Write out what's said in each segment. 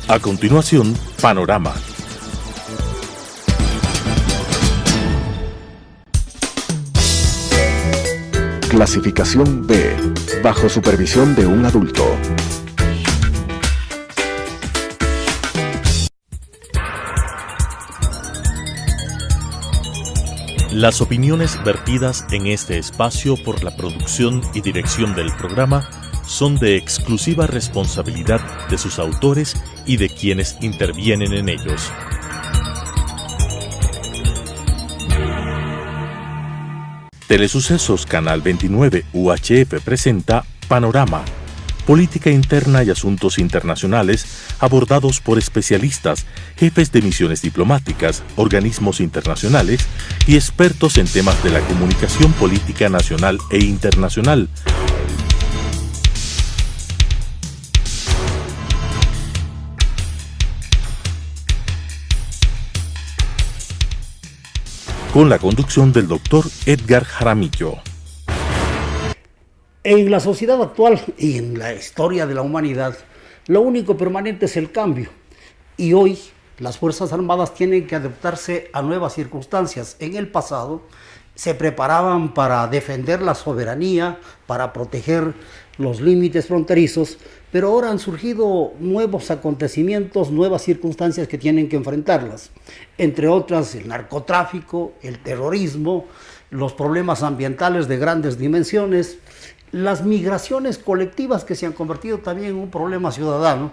A continuación, Panorama. Clasificación B, bajo supervisión de un adulto. Las opiniones vertidas en este espacio por la producción y dirección del programa son de exclusiva responsabilidad de sus autores y de quienes intervienen en ellos. Telesucesos Canal 29 UHF presenta Panorama, política interna y asuntos internacionales abordados por especialistas, jefes de misiones diplomáticas, organismos internacionales y expertos en temas de la comunicación política nacional e internacional. Con la conducción del doctor Edgar Jaramillo. En la sociedad actual y en la historia de la humanidad, lo único permanente es el cambio. Y hoy las Fuerzas Armadas tienen que adaptarse a nuevas circunstancias. En el pasado se preparaban para defender la soberanía, para proteger los límites fronterizos, pero ahora han surgido nuevos acontecimientos, nuevas circunstancias que tienen que enfrentarlas. Entre otras, el narcotráfico, el terrorismo, los problemas ambientales de grandes dimensiones, las migraciones colectivas que se han convertido también en un problema ciudadano.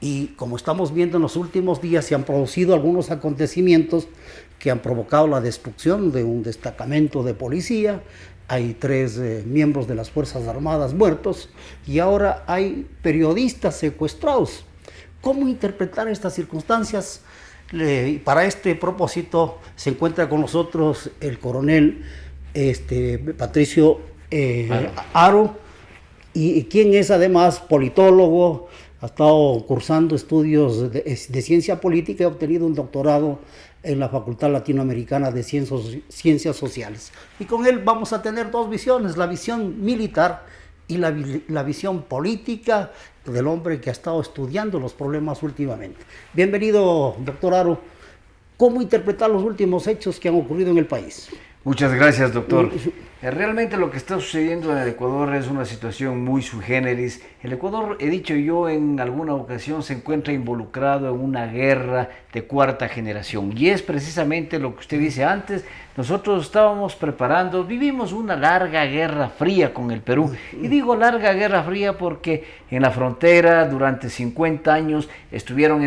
Y como estamos viendo en los últimos días, se han producido algunos acontecimientos que han provocado la destrucción de un destacamento de policía. Hay 3 miembros de las Fuerzas Armadas muertos y ahora hay periodistas secuestrados. ¿Cómo interpretar estas circunstancias? Para este propósito se encuentra con nosotros el coronel Patricio Haro, y quien es además politólogo, ha estado cursando estudios de ciencia política y ha obtenido un doctorado en la Facultad Latinoamericana de Ciencias Sociales. Y con él vamos a tener 2 visiones, la visión militar y la visión política del hombre que ha estado estudiando los problemas últimamente. Bienvenido, doctor Haro. ¿Cómo interpretar los últimos hechos que han ocurrido en el país? Muchas gracias, doctor. Realmente lo que está sucediendo en el Ecuador es una situación muy sui generis. El Ecuador, he dicho yo en alguna ocasión, se encuentra involucrado en una guerra de 4ª generación. Y es precisamente lo que usted dice antes. Nosotros estábamos preparando, vivimos una larga guerra fría con el Perú. Y digo larga guerra fría porque en la frontera durante 50 años estuvieron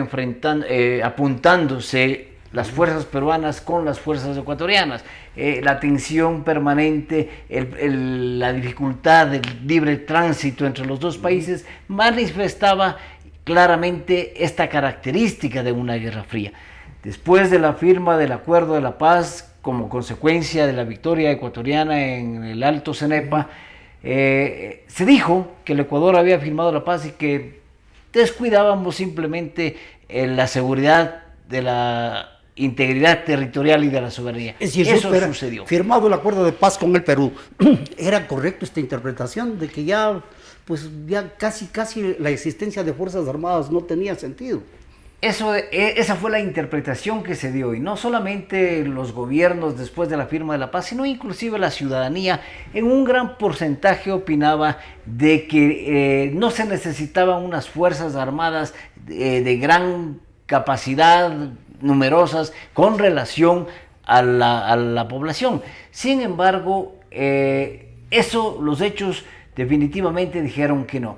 apuntándose las fuerzas peruanas con las fuerzas ecuatorianas. La tensión permanente, la dificultad del libre tránsito entre los 2 países manifestaba claramente esta característica de una guerra fría. Después de la firma del Acuerdo de la Paz, como consecuencia de la victoria ecuatoriana en el Alto Cenepa, se dijo que el Ecuador había firmado la paz y que descuidábamos simplemente la seguridad de la integridad territorial y de la soberanía. Es decir, eso sucedió. Firmado el acuerdo de paz con el Perú. ¿Era correcto esta interpretación de que ya casi la existencia de Fuerzas Armadas no tenía sentido? Esa fue la interpretación que se dio, y no solamente los gobiernos después de la firma de la paz, sino inclusive la ciudadanía en un gran porcentaje opinaba de que no se necesitaban unas Fuerzas Armadas de gran capacidad, numerosas, con relación a la población. Sin embargo, los hechos definitivamente dijeron que no.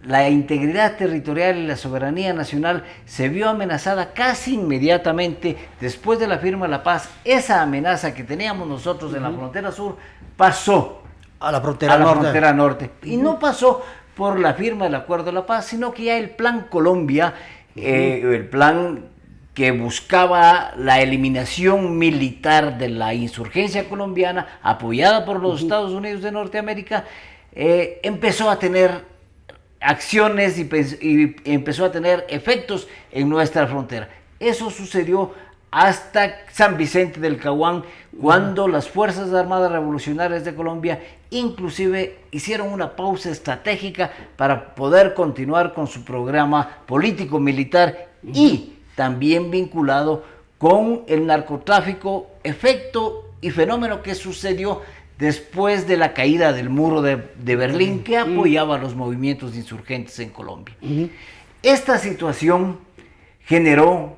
La integridad territorial y la soberanía nacional se vio amenazada casi inmediatamente después de la firma de la paz. Esa amenaza que teníamos nosotros en la frontera sur pasó a la frontera norte. Y no pasó por la firma del Acuerdo de la Paz, sino que ya el Plan Colombia, el plan que buscaba la eliminación militar de la insurgencia colombiana, apoyada por los Estados Unidos de Norteamérica, empezó a tener acciones y empezó a tener efectos en nuestra frontera. Eso sucedió hasta San Vicente del Caguán, cuando las Fuerzas Armadas Revolucionarias de Colombia inclusive hicieron una pausa estratégica para poder continuar con su programa político-militar y también vinculado con el narcotráfico, efecto y fenómeno que sucedió después de la caída del muro de Berlín, que apoyaba los movimientos insurgentes en Colombia. Esta situación generó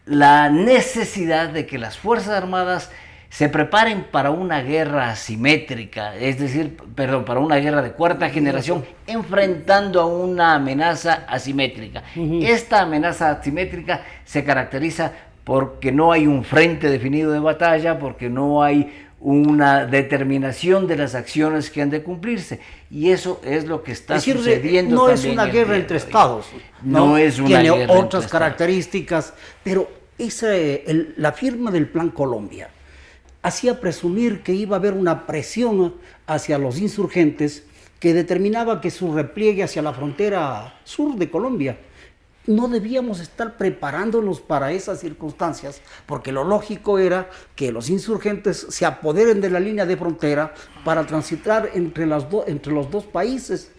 la necesidad de que las Fuerzas Armadas se preparen para una guerra asimétrica, es decir, para una guerra de cuarta generación, enfrentando a una amenaza asimétrica. Esta amenaza asimétrica se caracteriza porque no hay un frente definido de batalla, porque no hay una determinación de las acciones que han de cumplirse, y eso es lo que está sucediendo. No también es una guerra entre estados, no es una tiene guerra otras características, pero la firma del Plan Colombia hacía presumir que iba a haber una presión hacia los insurgentes que determinaba que su repliegue hacia la frontera sur de Colombia. No debíamos estar preparándonos para esas circunstancias, porque lo lógico era que los insurgentes se apoderen de la línea de frontera para transitar entre los dos países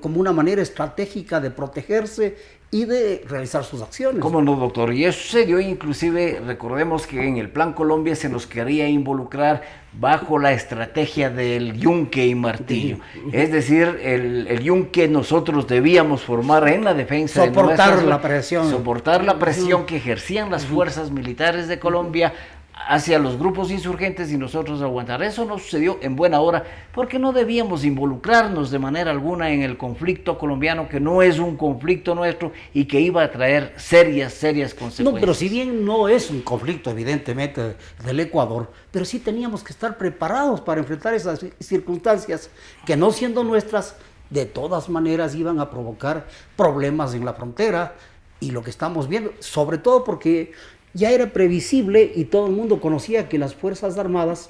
como una manera estratégica de protegerse y de realizar sus acciones. ¿Cómo no, doctor? Y eso sucedió, inclusive, recordemos que en el Plan Colombia se nos quería involucrar bajo la estrategia del yunque y martillo. Es decir, el yunque nosotros debíamos formar en la defensa soportar la presión. Soportar la presión que ejercían las fuerzas militares de Colombia hacia los grupos insurgentes y nosotros aguantar. Eso no sucedió en buena hora porque no debíamos involucrarnos de manera alguna en el conflicto colombiano, que no es un conflicto nuestro y que iba a traer serias consecuencias. No, pero si bien no es un conflicto evidentemente del Ecuador, pero sí teníamos que estar preparados para enfrentar esas circunstancias que, no siendo nuestras, de todas maneras iban a provocar problemas en la frontera, y lo que estamos viendo, sobre todo porque ya era previsible y todo el mundo conocía que las Fuerzas Armadas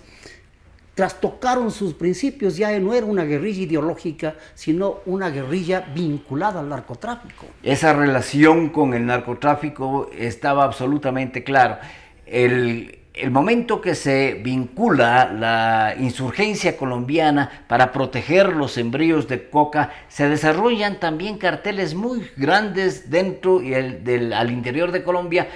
trastocaron sus principios. Ya no era una guerrilla ideológica, sino una guerrilla vinculada al narcotráfico. Esa relación con el narcotráfico estaba absolutamente claro. El momento que se vincula la insurgencia colombiana para proteger los sembríos de coca, se desarrollan también carteles muy grandes dentro y al interior de Colombia,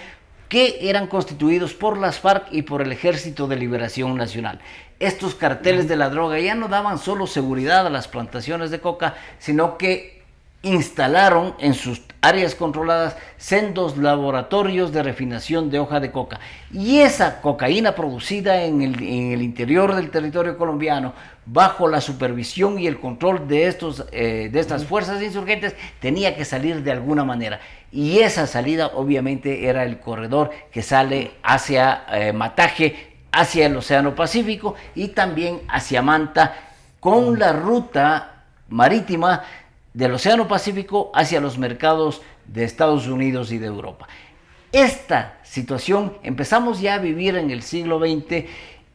que eran constituidos por las FARC y por el Ejército de Liberación Nacional. Estos carteles de la droga ya no daban solo seguridad a las plantaciones de coca, sino que instalaron en sus áreas controladas sendos laboratorios de refinación de hoja de coca. Y esa cocaína producida en el interior del territorio colombiano, bajo la supervisión y el control de estas fuerzas insurgentes, tenía que salir de alguna manera. Y esa salida obviamente era el corredor que sale hacia Mataje, hacia el Océano Pacífico y también hacia Manta, con la ruta marítima del Océano Pacífico hacia los mercados de Estados Unidos y de Europa. Esta situación empezamos ya a vivir en el siglo XX,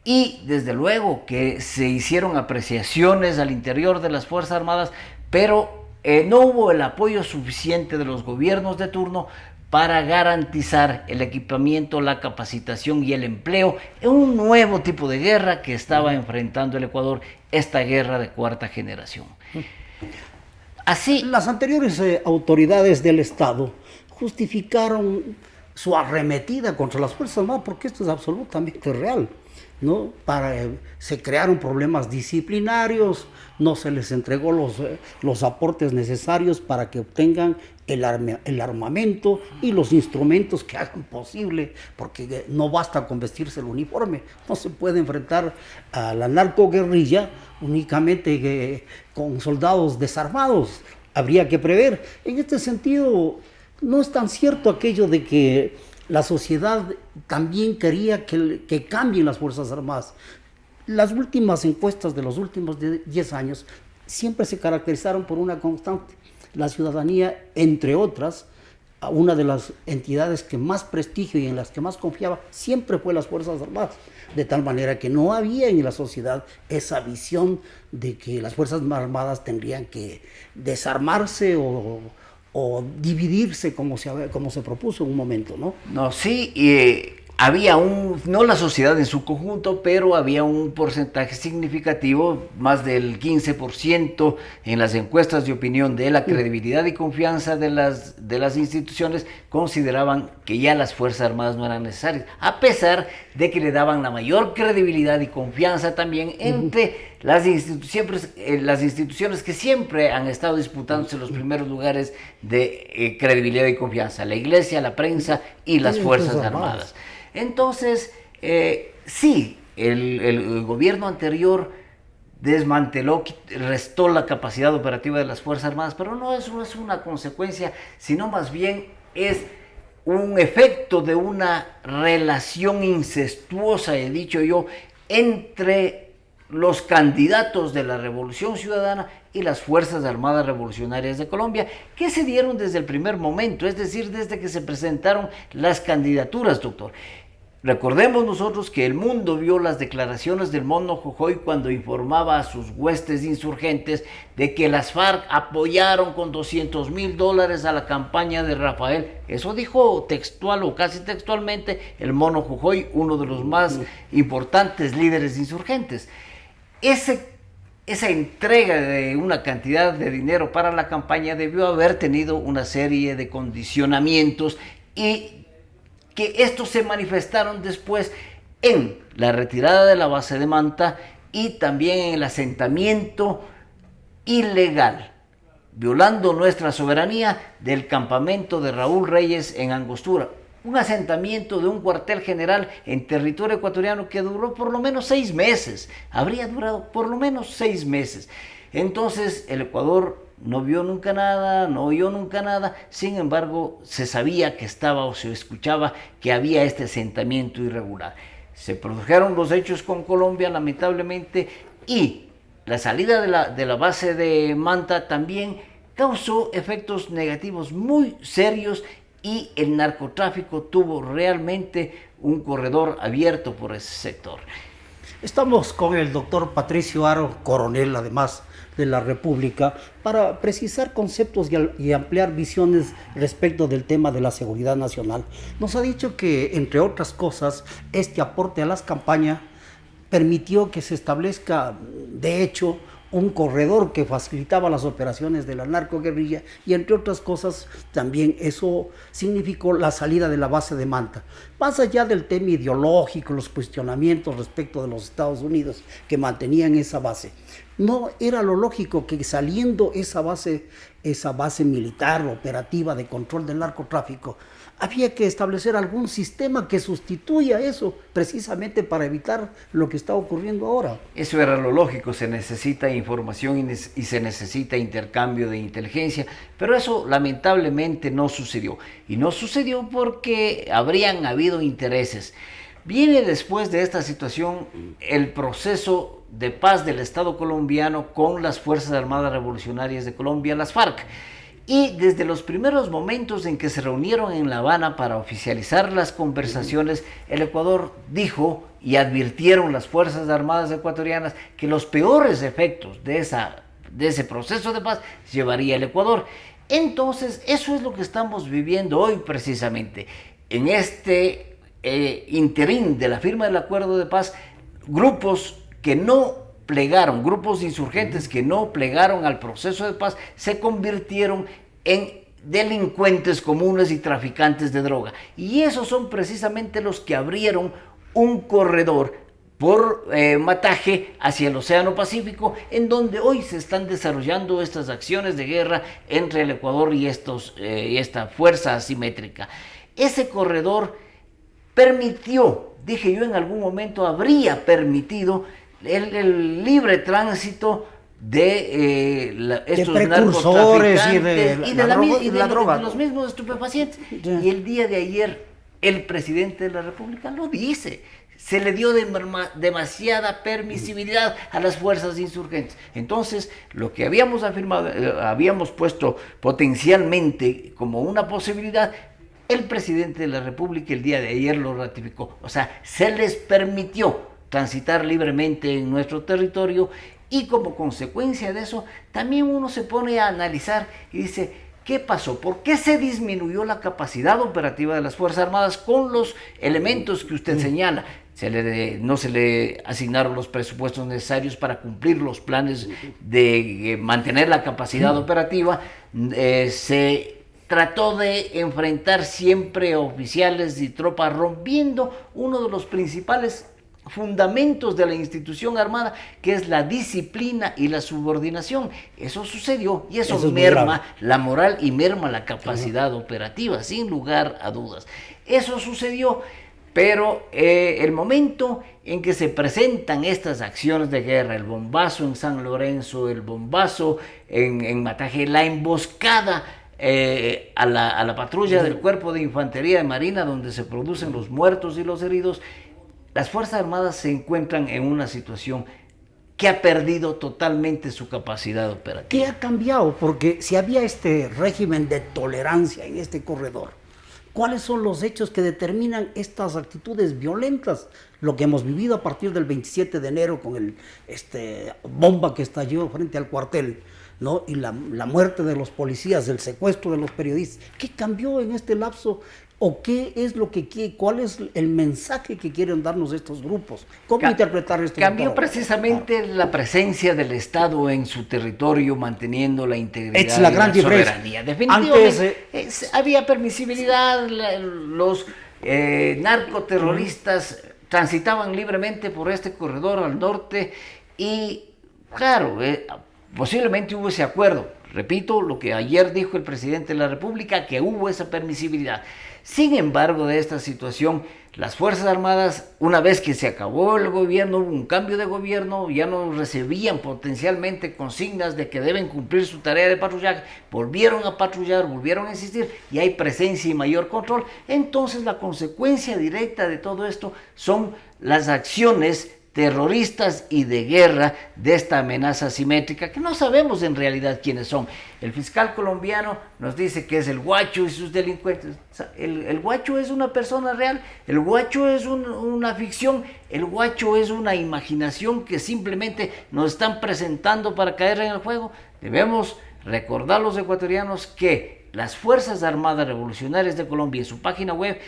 y desde luego que se hicieron apreciaciones al interior de las Fuerzas Armadas, pero no hubo el apoyo suficiente de los gobiernos de turno para garantizar el equipamiento, la capacitación y el empleo en un nuevo tipo de guerra que estaba enfrentando el Ecuador, esta guerra de cuarta generación. Así, las anteriores autoridades del Estado justificaron su arremetida contra las Fuerzas Armadas, porque esto es absolutamente real, ¿no? Se crearon problemas disciplinarios, no se les entregó los aportes necesarios para que obtengan el armamento y los instrumentos que hagan posible, porque no basta con vestirse el uniforme, no se puede enfrentar a la narcoguerrilla únicamente con soldados desarmados. Habría que prever. En este sentido, no es tan cierto aquello de que la sociedad también quería que cambien las Fuerzas Armadas. Las últimas encuestas de los últimos 10 años siempre se caracterizaron por una constante. La ciudadanía, entre otras, una de las entidades que más prestigio y en las que más confiaba siempre fue las Fuerzas Armadas, de tal manera que no había en la sociedad esa visión de que las Fuerzas Armadas tendrían que desarmarse o dividirse como se propuso en un momento, ¿no? No, sí, y había no la sociedad en su conjunto, pero había un porcentaje significativo, más del 15% en las encuestas de opinión de la credibilidad y confianza de las instituciones, consideraban que ya las Fuerzas Armadas no eran necesarias, a pesar de que le daban la mayor credibilidad y confianza también entre las instituciones que siempre han estado disputándose los primeros lugares de credibilidad y confianza: la Iglesia, la prensa y las Fuerzas Armadas. Entonces, sí, el gobierno anterior desmanteló, restó la capacidad operativa de las Fuerzas Armadas, pero no es una consecuencia, sino más bien es un efecto de una relación incestuosa, he dicho yo, entre los candidatos de la Revolución Ciudadana y las Fuerzas Armadas Revolucionarias de Colombia, que se dieron desde el primer momento, es decir, desde que se presentaron las candidaturas, doctor. Recordemos nosotros que el mundo vio las declaraciones del Mono Jojoy cuando informaba a sus huestes insurgentes de que las FARC apoyaron con $200,000 a la campaña de Rafael. Eso dijo textual o casi textualmente el Mono Jojoy, uno de los más importantes líderes insurgentes. Esa entrega de una cantidad de dinero para la campaña debió haber tenido una serie de condicionamientos, y que estos se manifestaron después en la retirada de la base de Manta y también en el asentamiento ilegal, violando nuestra soberanía, del campamento de Raúl Reyes en Angostura. Un asentamiento de un cuartel general en territorio ecuatoriano que duró por lo menos 6 meses. Habría durado por lo menos 6 meses. Entonces el Ecuador no vio nunca nada, no oyó nunca nada. Sin embargo, se sabía que estaba, o se escuchaba que había este asentamiento irregular. Se produjeron los hechos con Colombia, lamentablemente, y la salida de la base de Manta también causó efectos negativos muy serios, y el narcotráfico tuvo realmente un corredor abierto por ese sector. Estamos con el doctor Patricio Haro, coronel además de la República, para precisar conceptos y ampliar visiones respecto del tema de la seguridad nacional. Nos ha dicho que, entre otras cosas, este aporte a las campañas permitió que se establezca, de hecho, un corredor que facilitaba las operaciones de la narcoguerrilla, y entre otras cosas también eso significó la salida de la base de Manta. Más allá del tema ideológico, los cuestionamientos respecto de los Estados Unidos que mantenían esa base, no era lo lógico que, saliendo esa base militar operativa de control del narcotráfico, había que establecer algún sistema que sustituya eso, precisamente para evitar lo que está ocurriendo ahora? Eso era lo lógico. Se necesita información y se necesita intercambio de inteligencia, pero eso lamentablemente no sucedió. Y no sucedió porque habrían habido intereses. Viene después de esta situación el proceso de paz del Estado colombiano con las Fuerzas Armadas Revolucionarias de Colombia, las FARC. Y desde los primeros momentos en que se reunieron en La Habana para oficializar las conversaciones, el Ecuador dijo, y advirtieron las Fuerzas Armadas ecuatorianas, que los peores efectos de ese proceso de paz llevaría el Ecuador. Entonces, eso es lo que estamos viviendo hoy precisamente. En este interín de la firma del acuerdo de paz, grupos que no plegaron, grupos insurgentes que no plegaron al proceso de paz, se convirtieron en delincuentes comunes y traficantes de droga. Y esos son precisamente los que abrieron un corredor por Mataje hacia el Océano Pacífico, en donde hoy se están desarrollando estas acciones de guerra entre el Ecuador y esta fuerza asimétrica. Ese corredor permitió, dije yo en algún momento, habría permitido el libre tránsito de estos precursores y de droga, de los mismos estupefacientes. Yeah. Y el día de ayer el presidente de la República lo dice: se le dio demasiada permisibilidad a las fuerzas insurgentes. Entonces, lo que habíamos afirmado, habíamos puesto potencialmente como una posibilidad, el presidente de la República el día de ayer lo ratificó. O sea, se les permitió transitar libremente en nuestro territorio, y como consecuencia de eso también uno se pone a analizar y dice: ¿Qué pasó? ¿Por qué se disminuyó la capacidad operativa de las Fuerzas Armadas con los elementos que usted señala? No se le asignaron los presupuestos necesarios para cumplir los planes de mantener la capacidad operativa. Se trató de enfrentar siempre oficiales y tropas, rompiendo uno de los principales fundamentos de la institución armada, que es la disciplina y la subordinación. Eso sucedió y eso merma la moral y merma la capacidad operativa, sin lugar a dudas. Eso sucedió, pero el momento en que se presentan estas acciones de guerra, el bombazo en San Lorenzo, el bombazo en Mataje, la emboscada a la patrulla del Cuerpo de Infantería de Marina, donde se producen los muertos y los heridos, las Fuerzas Armadas se encuentran en una situación que ha perdido totalmente su capacidad operativa. ¿Qué ha cambiado? Porque si había este régimen de tolerancia en este corredor, ¿cuáles son los hechos que determinan estas actitudes violentas? Lo que hemos vivido a partir del 27 de enero con el bomba que estalló frente al cuartel, ¿no? Y la muerte de los policías, el secuestro de los periodistas. ¿Qué cambió en este lapso? ¿O qué es lo que cuál es el mensaje que quieren darnos estos grupos? ¿Cómo interpretar esto? Cambió precisamente la presencia del Estado en su territorio, manteniendo la integridad y la soberanía. Definitivamente había permisibilidad, los narcoterroristas transitaban libremente por este corredor al norte y, claro, posiblemente hubo ese acuerdo. Repito lo que ayer dijo el presidente de la República, que hubo esa permisibilidad. Sin embargo, de esta situación, las Fuerzas Armadas, una vez que se acabó el gobierno, hubo un cambio de gobierno, ya no recibían potencialmente consignas de que deben cumplir su tarea de patrullaje, volvieron a patrullar, volvieron a insistir, y hay presencia y mayor control. Entonces, la consecuencia directa de todo esto son las acciones terroristas y de guerra de esta amenaza asimétrica, que no sabemos en realidad quiénes son. El fiscal colombiano nos dice que es el Guacho y sus delincuentes. El Guacho es una persona real, el Guacho es una ficción, el Guacho es una imaginación que simplemente nos están presentando para caer en el juego. Debemos recordar los ecuatorianos que las Fuerzas Armadas Revolucionarias de Colombia en su página web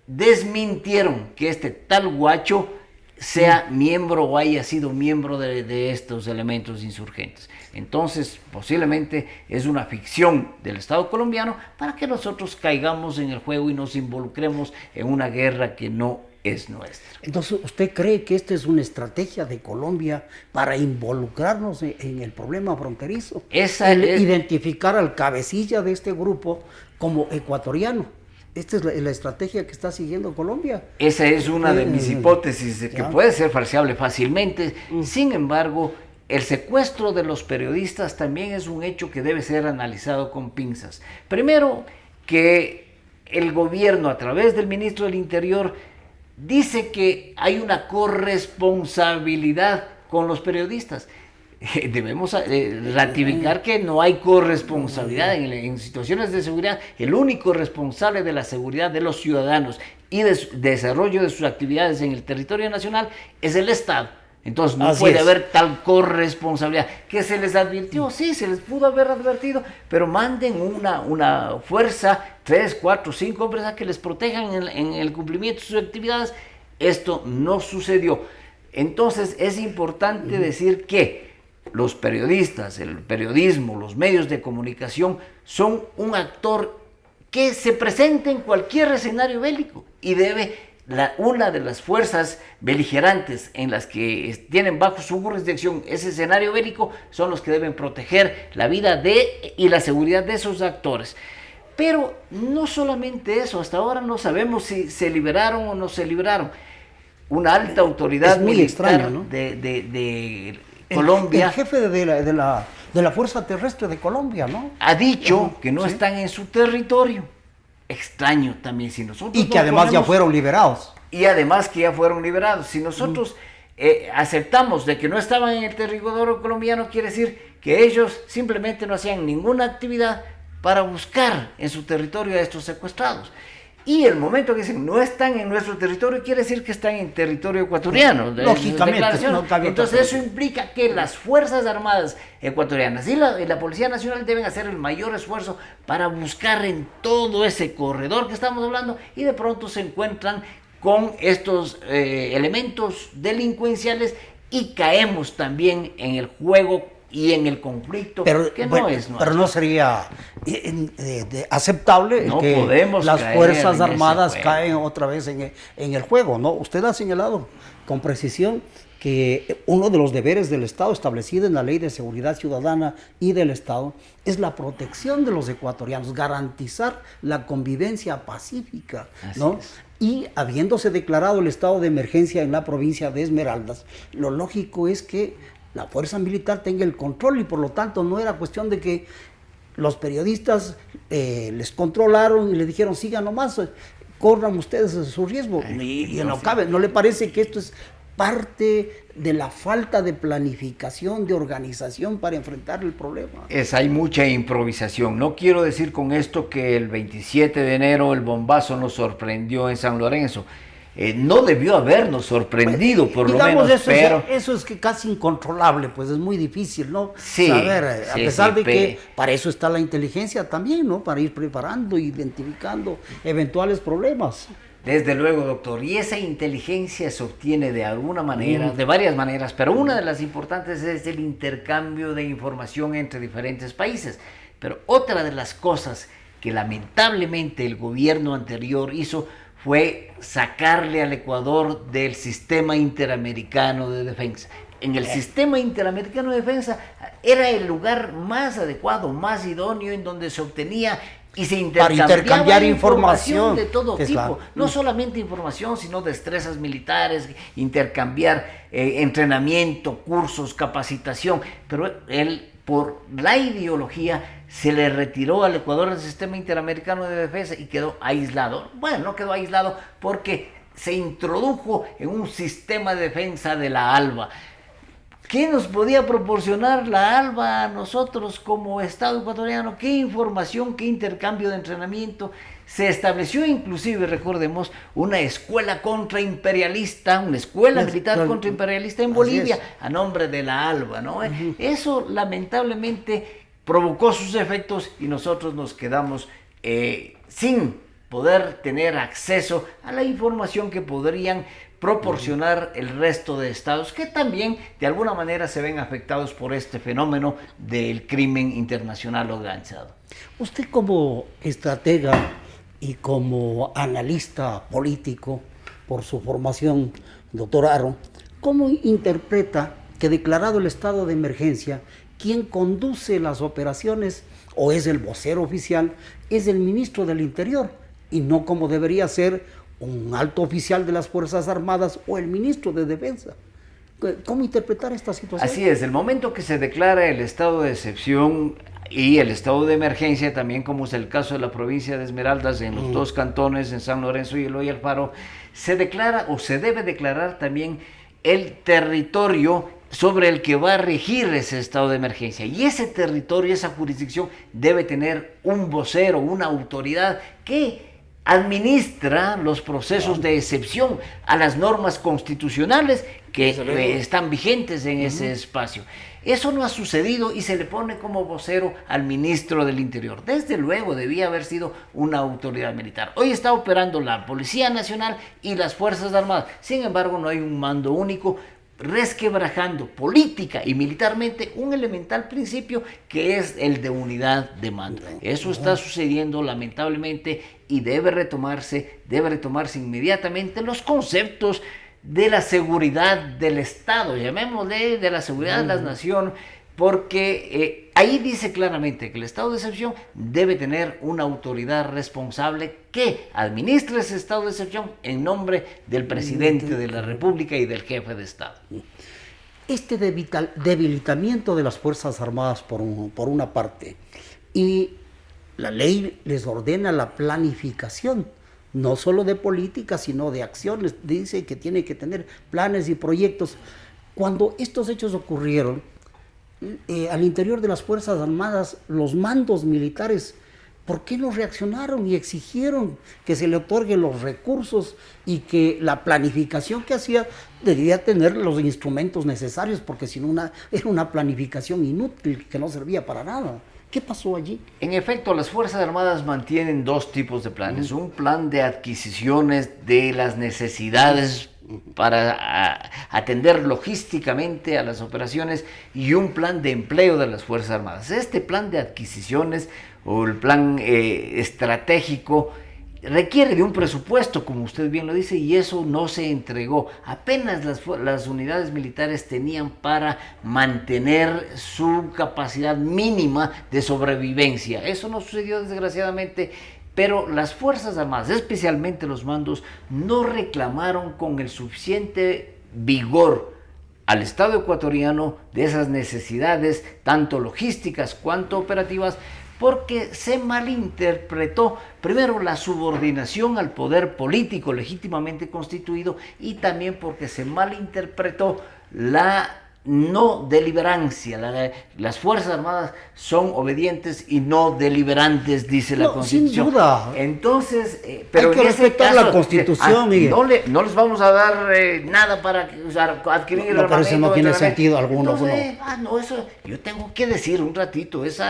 desmintieron que este tal Guacho sea miembro o haya sido miembro de estos elementos insurgentes. Entonces, posiblemente es una ficción del Estado colombiano para que nosotros caigamos en el juego y nos involucremos en una guerra que no es nuestra. Entonces, ¿usted cree que esta es una estrategia de Colombia para involucrarnos en el problema fronterizo? Identificar al cabecilla de este grupo como ecuatoriano. Esta es la estrategia que está siguiendo Colombia. Esa es una de mis hipótesis, que puede ser falseable fácilmente. Sin embargo, el secuestro de los periodistas también es un hecho que debe ser analizado con pinzas. Primero, que el gobierno, a través del ministro del Interior, dice que hay una corresponsabilidad con los periodistas. Debemos ratificar que no hay corresponsabilidad en situaciones de seguridad. El único responsable de la seguridad de los ciudadanos y de desarrollo de sus actividades en el territorio nacional es el Estado. Entonces no puede haber tal corresponsabilidad. ¿Que se les advirtió? Sí, se les pudo haber advertido, pero manden una fuerza, 3, 4, 5 hombres a que les protejan en el cumplimiento de sus actividades. Esto no sucedió. Entonces es importante decir que los periodistas, el periodismo, los medios de comunicación son un actor que se presenta en cualquier escenario bélico y una de las fuerzas beligerantes en las que tienen bajo su jurisdicción ese escenario bélico son los que deben proteger la vida y la seguridad de esos actores. Pero no solamente eso, hasta ahora no sabemos si se liberaron o no se liberaron. Una alta autoridad militar extraño, ¿no? de Colombia. El jefe de la Fuerza Terrestre de Colombia, ¿no? Ha dicho que no están en su territorio. Extraño también, si nosotros... Y que además ya fueron liberados. Y además que ya fueron liberados. Si nosotros aceptamos de que no estaban en el territorio colombiano, quiere decir que ellos simplemente no hacían ninguna actividad para buscar en su territorio a estos secuestrados. Y el momento que dicen no están en nuestro territorio, quiere decir que están en territorio ecuatoriano. Lógicamente. No cabe Entonces otra eso implica que las Fuerzas Armadas ecuatorianas y la Policía Nacional deben hacer el mayor esfuerzo para buscar en todo ese corredor que estamos hablando, y de pronto se encuentran con estos elementos delincuenciales y caemos también en el juego y en el conflicto, que no es nuestro. Pero no sería aceptable No que podemos las caer Fuerzas en Armadas ese juego. caen otra vez en el juego, ¿no? Usted ha señalado con precisión que uno de los deberes del Estado establecido en la Ley de Seguridad Ciudadana y del Estado es la protección de los ecuatorianos, garantizar la convivencia pacífica, ¿no? Y habiéndose declarado el estado de emergencia en la provincia de Esmeraldas, lo lógico es que la fuerza militar tenga el control, y por lo tanto no era cuestión de que los periodistas les controlaron y les dijeron sigan nomás, corran ustedes su riesgo. Y no cabe, ¿no le parece que esto es parte de la falta de planificación, de organización para enfrentar el problema? Hay mucha improvisación. No quiero decir con esto que el 27 de enero el bombazo nos sorprendió en San Lorenzo. No debió habernos sorprendido, por lo menos, pero... Eso es que casi incontrolable, pues es muy difícil, ¿no? Sí, saber, a pesar de sí, que para eso está la inteligencia también, ¿no? Para ir preparando, identificando eventuales problemas. Desde luego, doctor, y esa inteligencia se obtiene de alguna manera, de varias maneras, pero una de las importantes es el intercambio de información entre diferentes países. Pero otra de las cosas que lamentablemente el gobierno anterior hizo fue sacarle al Ecuador del sistema interamericano de defensa. En el sistema interamericano de defensa era el lugar más adecuado, más idóneo, en donde se obtenía y se intercambiar información de todo tipo. No solamente información, sino destrezas militares, intercambiar entrenamiento, cursos, capacitación. Pero él, por la ideología, se le retiró al Ecuador del sistema interamericano de defensa y quedó aislado. Bueno, no quedó aislado porque se introdujo en un sistema de defensa de la ALBA. ¿Qué nos podía proporcionar la ALBA a nosotros como Estado ecuatoriano? ¿Qué información, qué intercambio de entrenamiento? Se estableció inclusive, recordemos, una escuela contraimperialista, una escuela militar contraimperialista en Bolivia, a nombre de la ALBA, ¿no? Eso lamentablemente provocó sus efectos y nosotros nos quedamos sin poder tener acceso a la información que podrían proporcionar el resto de estados que también de alguna manera se ven afectados por este fenómeno del crimen internacional organizado. Usted como estratega y como analista político por su formación, doctor Aro, ¿cómo interpreta que declarado el estado de emergencia, quien conduce las operaciones o es el vocero oficial, es el ministro del Interior y no como debería ser un alto oficial de las Fuerzas Armadas o el ministro de Defensa? ¿Cómo interpretar esta situación? Así es, el momento que se declara el estado de excepción y el estado de emergencia, también como es el caso de la provincia de Esmeraldas, en los dos cantones, en San Lorenzo y Eloy Alfaro, se declara o se debe declarar también el territorio sobre el que va a regir ese estado de emergencia. Y ese territorio, esa jurisdicción, debe tener un vocero, una autoridad que administra los procesos de excepción a las normas constitucionales que están vigentes en ese espacio. Eso no ha sucedido y se le pone como vocero al ministro del Interior. Desde luego debía haber sido una autoridad militar. Hoy está operando la Policía Nacional y las Fuerzas Armadas. Sin embargo, no hay un mando único, resquebrajando política y militarmente un elemental principio que es el de unidad de mando. Eso está sucediendo lamentablemente y debe retomarse inmediatamente los conceptos de la seguridad del Estado, llamémosle de la seguridad de la nación, porque ahí dice claramente que el estado de excepción debe tener una autoridad responsable que administre ese estado de excepción en nombre del presidente de la República y del jefe de Estado. Este debilitamiento de las Fuerzas Armadas por una parte, y la ley les ordena la planificación, no solo de política, sino de acciones, dice que tiene que tener planes y proyectos. Cuando estos hechos ocurrieron, al interior de las Fuerzas Armadas, los mandos militares ¿por qué no reaccionaron y exigieron que se le otorguen los recursos y que la planificación que hacía debía tener los instrumentos necesarios? Porque si no, era una planificación inútil que no servía para nada. ¿Qué pasó allí? En efecto, las Fuerzas Armadas mantienen dos tipos de planes. Un plan de adquisiciones de las necesidades para atender logísticamente a las operaciones y un plan de empleo de las Fuerzas Armadas. Este plan de adquisiciones o el plan estratégico requiere de un presupuesto, como usted bien lo dice, y eso no se entregó. Apenas las unidades militares tenían para mantener su capacidad mínima de sobrevivencia. Eso no sucedió, desgraciadamente, pero las Fuerzas Armadas, especialmente los mandos, no reclamaron con el suficiente vigor al Estado ecuatoriano de esas necesidades, tanto logísticas cuanto operativas, porque se malinterpretó primero la subordinación al poder político legítimamente constituido y también porque se malinterpretó la no deliberancia. Las Fuerzas Armadas son obedientes y no deliberantes, dice la Constitución. Sin duda. Entonces, pero hay que respetar la Constitución, Miguel. No les vamos a dar nada para adquirir el armamento. Pero eso no tiene sentido alguno. Entonces, eso yo tengo que decir un ratito, eso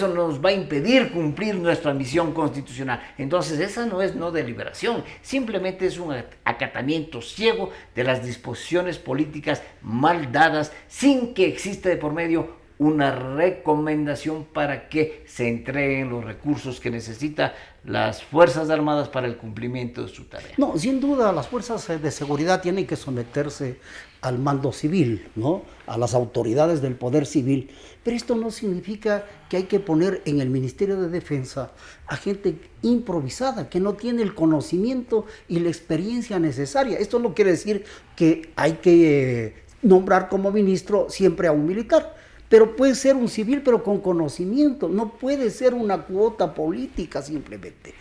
nos va a impedir cumplir nuestra misión constitucional. Entonces, esa no es no deliberación, simplemente es un acatamiento ciego de las disposiciones políticas mal dadas, sin que exista de por medio una recomendación para que se entreguen los recursos que necesita las Fuerzas Armadas para el cumplimiento de su tarea. No, sin duda las fuerzas de seguridad tienen que someterse al mando civil, ¿no? A las autoridades del poder civil, pero esto no significa que hay que poner en el Ministerio de Defensa a gente improvisada, que no tiene el conocimiento y la experiencia necesaria. Esto no quiere decir que hay que nombrar como ministro siempre a un militar, pero puede ser un civil pero con conocimiento, no puede ser una cuota política simplemente.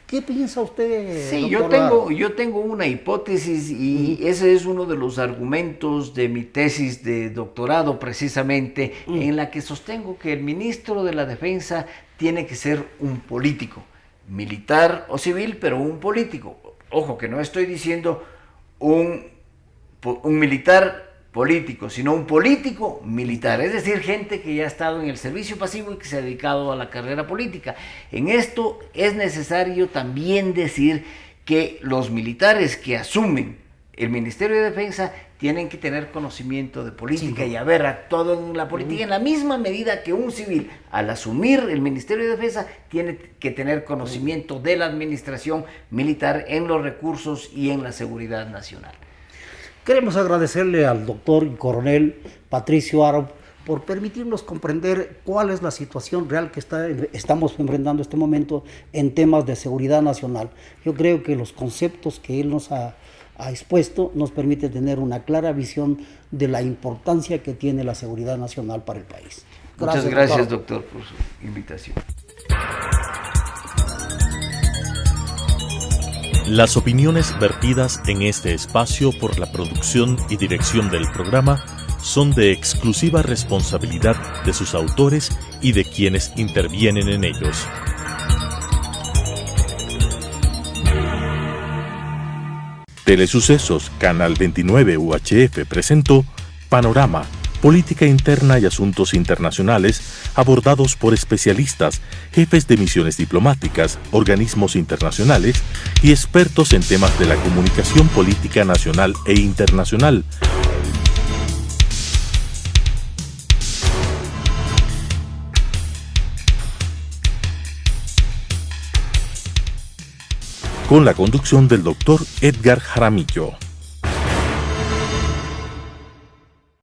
¿Qué piensa usted, Sí, doctor? yo tengo una hipótesis y ese es uno de los argumentos de mi tesis de doctorado precisamente, en la que sostengo que el ministro de la Defensa tiene que ser un político, militar o civil, pero un político. Ojo, que no estoy diciendo un militar político, sino un político militar, es decir, gente que ya ha estado en el servicio pasivo y que se ha dedicado a la carrera política. En esto es necesario también decir que los militares que asumen el Ministerio de Defensa tienen que tener conocimiento de política y haber actuado en la política en la misma medida que un civil, al asumir el Ministerio de Defensa, tiene que tener conocimiento de la administración militar en los recursos y en la seguridad nacional. Queremos agradecerle al doctor y coronel Patricio Aro por permitirnos comprender cuál es la situación real que estamos enfrentando en este momento en temas de seguridad nacional. Yo creo que los conceptos que él nos ha expuesto nos permite tener una clara visión de la importancia que tiene la seguridad nacional para el país. Muchas gracias, doctor, por su invitación. Las opiniones vertidas en este espacio por la producción y dirección del programa son de exclusiva responsabilidad de sus autores y de quienes intervienen en ellos. Telesucesos, Canal 29 UHF presentó Panorama, política interna y asuntos internacionales abordados por especialistas, jefes de misiones diplomáticas, organismos internacionales y expertos en temas de la comunicación política nacional e internacional. Con la conducción del doctor Edgar Jaramillo.